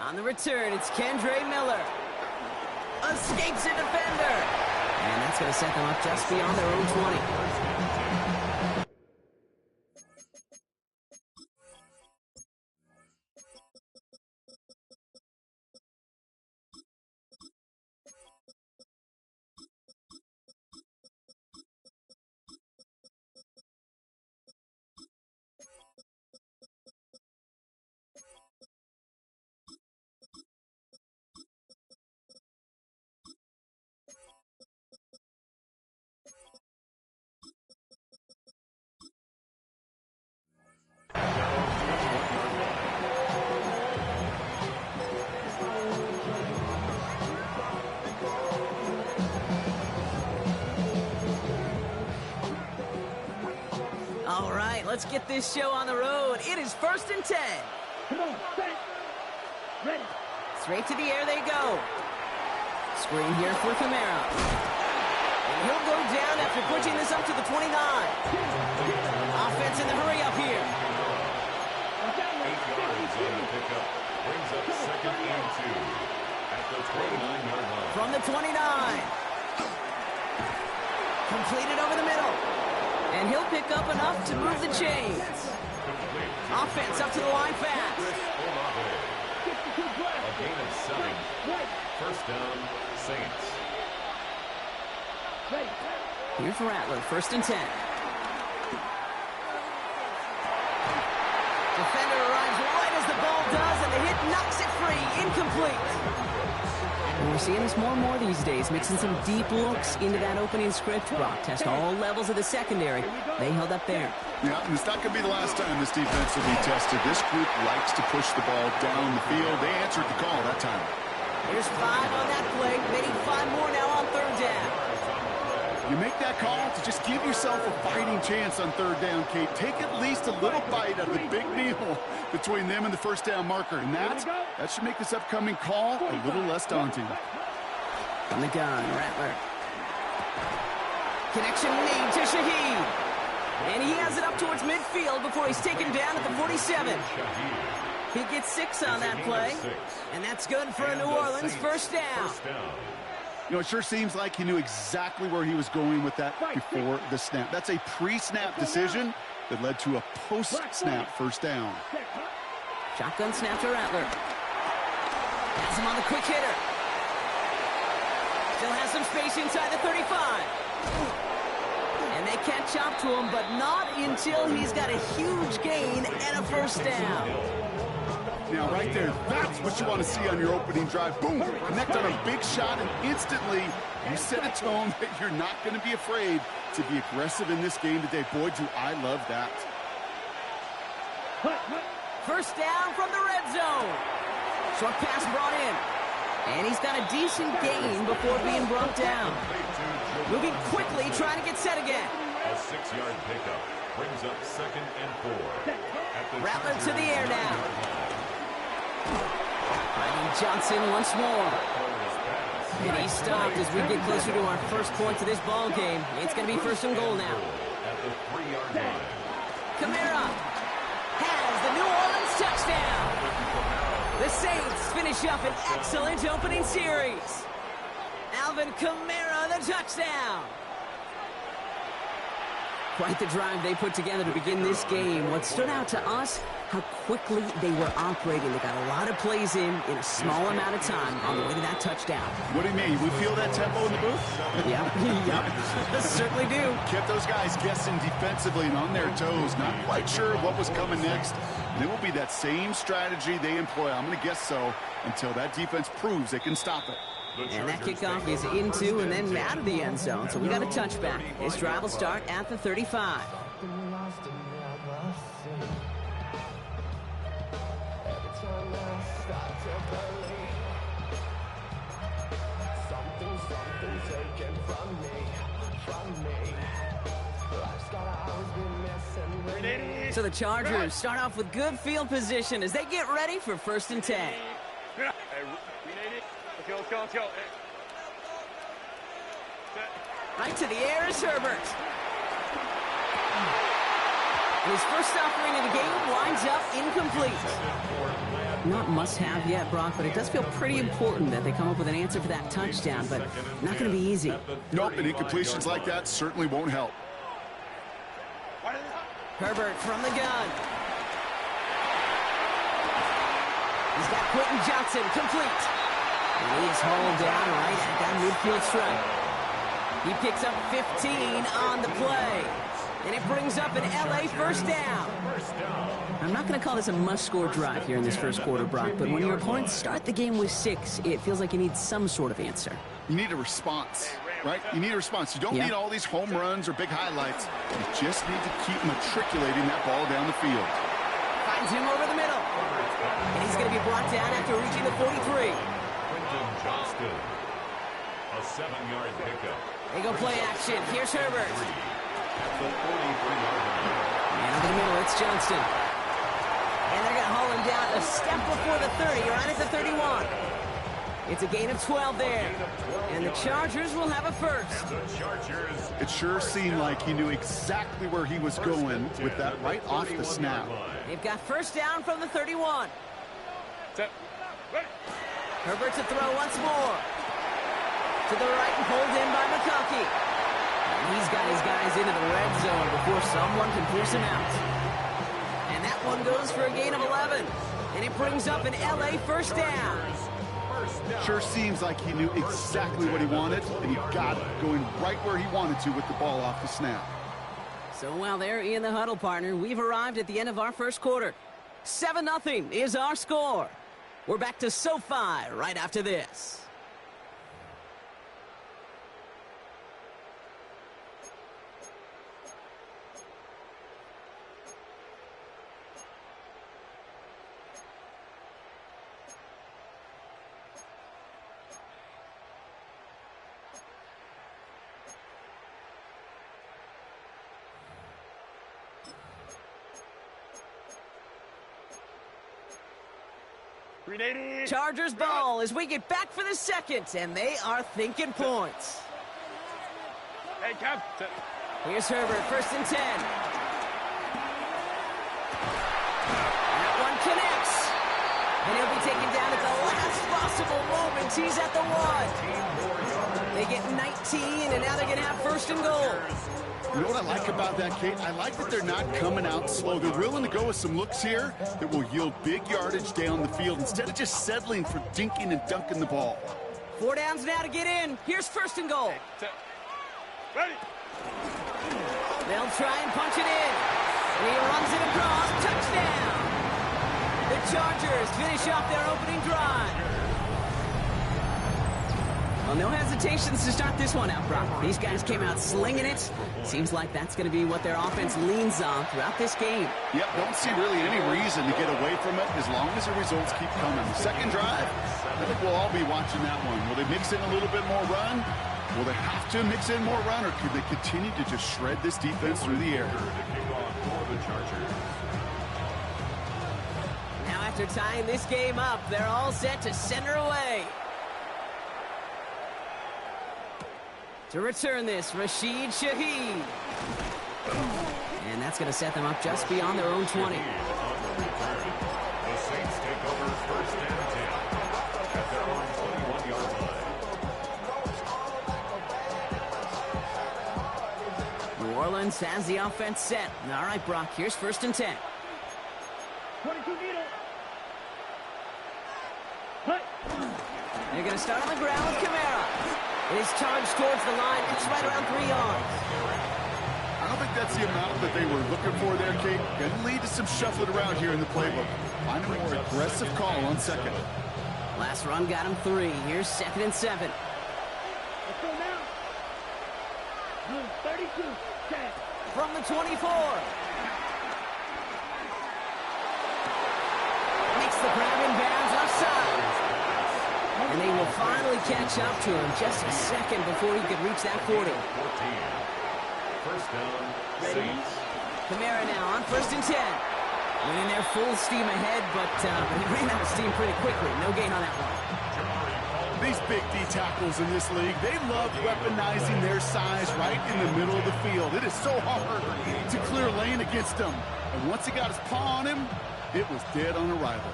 On the return, it's Kendre Miller. Escapes a defender. And that's going to set them up just beyond their own 20. All right, let's get this show on the road. It is 1st and 10. Come on, set. Ready. Straight to the air they go. Screen here for Camara. And he'll go down after pushing this up to the 29. Offense in the hurry up here. 8 yards on the pickup. Brings up 2nd and 2 at the 29-yard line. From the 29. Completed over the middle. And he'll pick up enough to move the chains. Offense up to the line fast. A gain of 7. 1st down, Saints. Here for Rattler, 1st and 10. Defender arrives right as the ball does, and the hit knocks it free. Incomplete. And we're seeing this more and more these days, mixing some deep looks into that opening script. Brock test all levels of the secondary. They held up there. Yeah, and it's not going to be the last time this defense will be tested. This group likes to push the ball down the field. They answered the call that time. There's 5 on that play. They need 5 more now on 3rd down. You make that call to just give yourself a fighting chance on 3rd down, Kate. Take at least a little bite of the big meal between them and the 1st down marker. And that should make this upcoming call a little less daunting. From the gun, Rattler. Connection made to Shaheed. And he has it up towards midfield before he's taken down at the 47. He gets 6 on that play. And that's good for a New Orleans 1st down. You know, it sure seems like he knew exactly where he was going with that before the snap. That's a pre-snap decision that led to a post-snap 1st down. Shotgun snap to Rattler. Has him on the quick hitter. Still has some space inside the 35. And they catch up to him, but not until he's got a huge gain and a 1st down. Now, right there, that's what you want to see on your opening drive. Boom! Connect on a big shot, and instantly you set a tone that you're not going to be afraid to be aggressive in this game today. Boy, do I love that. 1st down from the red zone. Short pass brought in. And he's got a decent gain before being brought down. Moving quickly, trying to get set again. A 6-yard pickup brings up 2nd and 4. Rattler to the air now. Finding Johnson once more. And he's stopped as we get closer to our 1st point to this ball game. It's going to be 1st and goal now. At the 3-yard line. Camara has the New Orleans touchdown. The Saints finish up an excellent opening series. Alvin Kamara, the touchdown. Quite the drive they put together to begin this game. What stood out to us, how quickly they were operating. They got a lot of plays in a small amount of time on the way to that touchdown. What do you mean? We feel that tempo in the booth? Yep, certainly do. Kept those guys guessing defensively and on their toes, not quite sure what was coming next. And it will be that same strategy they employ, I'm going to guess so, until that defense proves they can stop it. And that kickoff is into and then out of the end zone, so we got a touchback. This drive will start at the 35. So the Chargers start off with good field position as they get ready for 1st and 10. Let's go. Right to the air is Herbert. And his first offering of the game winds up incomplete. Not must-have yet, Brock, but it does feel pretty important that they come up with an answer for that touchdown, but not going to be easy. Nope, and incompletions like that certainly won't help. Herbert from the gun. He's got Quentin Johnson, complete. And he's hauled down right at that midfield stripe. He picks up 15 on the play. And it brings up an LA first down. I'm not going to call this a must-score drive here in this first quarter, Brock, but when your opponents start the game with 6, it feels like you need some sort of answer. You need a response, right? You need a response. You don't need all these home runs or big highlights. You just need to keep matriculating that ball down the field. Finds him over the middle. And he's going to be brought down after reaching the 43. Quentin Johnston, a 7-yard pickup. They go play action. Here's Herbert. At the 43-yard line. And over the middle, it's Johnston. And they're going to haul him down a step before the 30, right at the 31. It's a gain of 12 there. And the Chargers will have a first. It sure seemed like he knew exactly where he was going with that right off the snap. They've got first down from the 31. Herbert to throw once more. To the right and pulled in by McConkey. And he's got his guys into the red zone before someone can force him out. And that one goes for a gain of 11. And it brings up an LA first down. Sure seems like he knew exactly what he wanted, and he got it, going right where he wanted to with the ball off the snap. So while they're in the huddle, partner, we've arrived at the end of our first quarter. 7-0 is our score. We're back to SoFi right after this. Chargers ball as we get back for the second, and they are thinking points. Hey, Captain. Here's Herbert, first and 10. That one connects. And he'll be taken down at the last possible moment. He's at the 1. They get 19, and now they're going to have first and goal. You know what I like about that, Kate? I like that they're not coming out slow. They're willing to go with some looks here that will yield big yardage down the field instead of just settling for dinking and dunking the ball. 4 downs now to get in. Here's first and goal. Ready. They'll try and punch it in. And he runs it across. Touchdown. The Chargers finish off their opening drive. Well, no hesitations to start this one out, Brock. These guys came out slinging it. Seems like that's going to be what their offense leans on throughout this game. Yep, don't see really any reason to get away from it as long as the results keep coming. The second drive, I think we'll all be watching that one. Will they mix in a little bit more run? Will they have to mix in more run, or could they continue to just shred this defense through the air? Now after tying this game up, they're all set to center away. To return this, Rashid Shaheed. And that's going to set them up just beyond their own 20. The Saints take over first and 10 at their own 21-yard line. New Orleans has the offense set. All right, Brock, here's first and 10. 22 meter. They're going to start on the ground with Kamara. It is charged towards the line. It's right around 3 yards. I don't think that's the amount that they were looking for there, Kate. Going to lead to some shuffling around here in the playbook. Find a more aggressive call on second. Last run got him 3. Here's second and 7. Let's go now. 32. 10. From the 24. Makes the grab in bounds offside. And they will finally catch up to him just a second before he could reach that 40. 14. First down, Saints. Kamara now on first and 10. Went in there full steam ahead, but he ran out of steam pretty quickly. No gain on that one. these big D tackles in this league, they love weaponizing their size right in the middle of the field. It is so hard to clear lane against them. And once he got his paw on him, it was dead on arrival.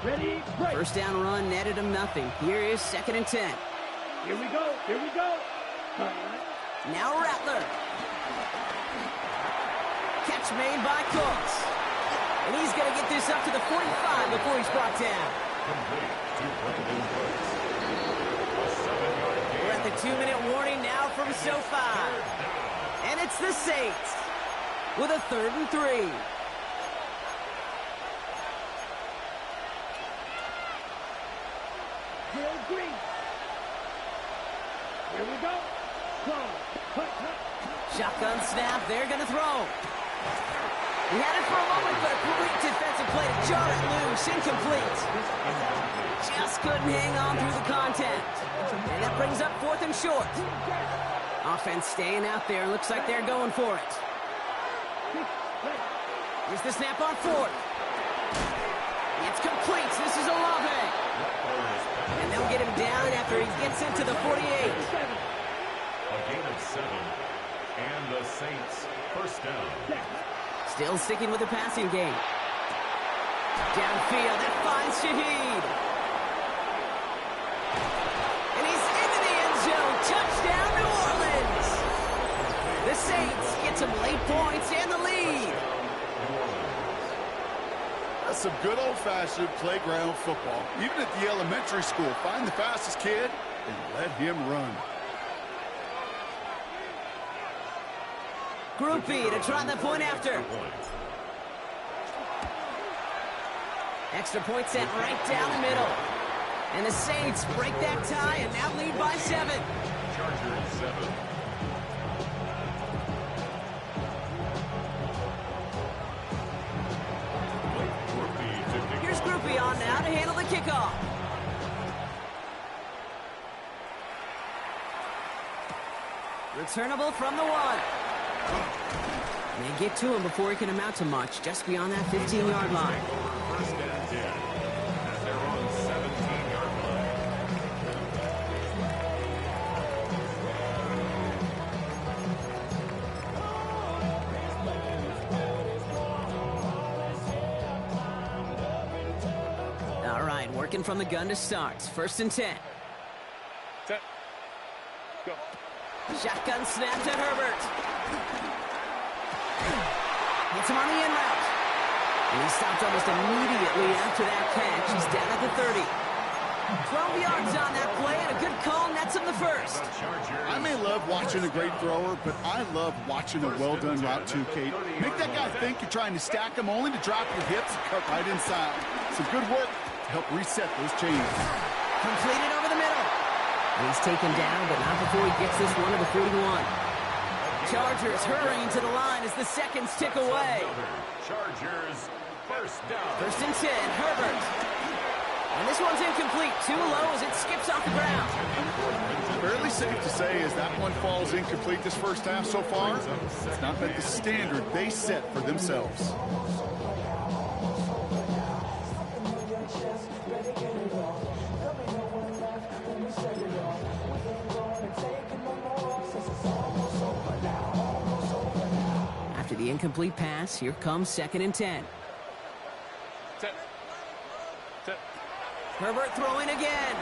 Ready, break. First down run netted him nothing. Here is 2nd and 10. Here we go. Here we go. Now Rattler. Catch made by Cooks. And he's going to get this up to the 45 before he's brought down. We're at the 2-minute warning now from SoFi. And it's the Saints with a 3rd and 3. Green. Here we go. Throw. Shotgun snap. They're going to throw. He had it for a moment, but a great defensive play to jar it loose. Incomplete. Just couldn't hang on through the contact. And that brings up 4th and short. Offense staying out there. Looks like they're going for it. Here's the snap on 4th. It's complete. This is Olave. And they'll get him down after he gets into the 48. A gain of 7. And the Saints first down. Still sticking with the passing game. Downfield, that finds Shaheed. And he's into the end zone. Touchdown, New Orleans. The Saints get some late points and the lead. That's some good old-fashioned playground football. Even at the elementary school, find the fastest kid and let him run. Group B to try the point after. Extra point set right down the middle. And the Saints break that tie and now lead by 7. Chargers 7. Here's Group B on now to handle the kickoff. Returnable from the 1. They get to him before he can amount to much, just beyond that 15-yard line. First and 10. As they're on 17-yard line. All right, working from the gun to start. 1st and 10. Set. Go. Shotgun snap to Herbert. Gets him on the in route. And he stopped almost immediately after that catch. He's down at the 30. 12 yards on that play, and a good call nets him the first. I may love watching a great thrower, but I love watching a well-done route too, Kate. Make that guy think you're trying to stack him only to drop your hips and cut right inside. Some good work to help reset those chains. Completed over the middle. He's taken down, but not before he gets this one to the 41. Chargers hurrying to the line as the seconds tick away. Chargers first down. 1st and 10, Herbert. And this one's incomplete. Too low as it skips off the ground. Fairly safe to say as that one falls incomplete this first half so far, it's not met the standard they set for themselves. After the incomplete pass, here comes 2nd and 10. Set. Set. Herbert throwing again.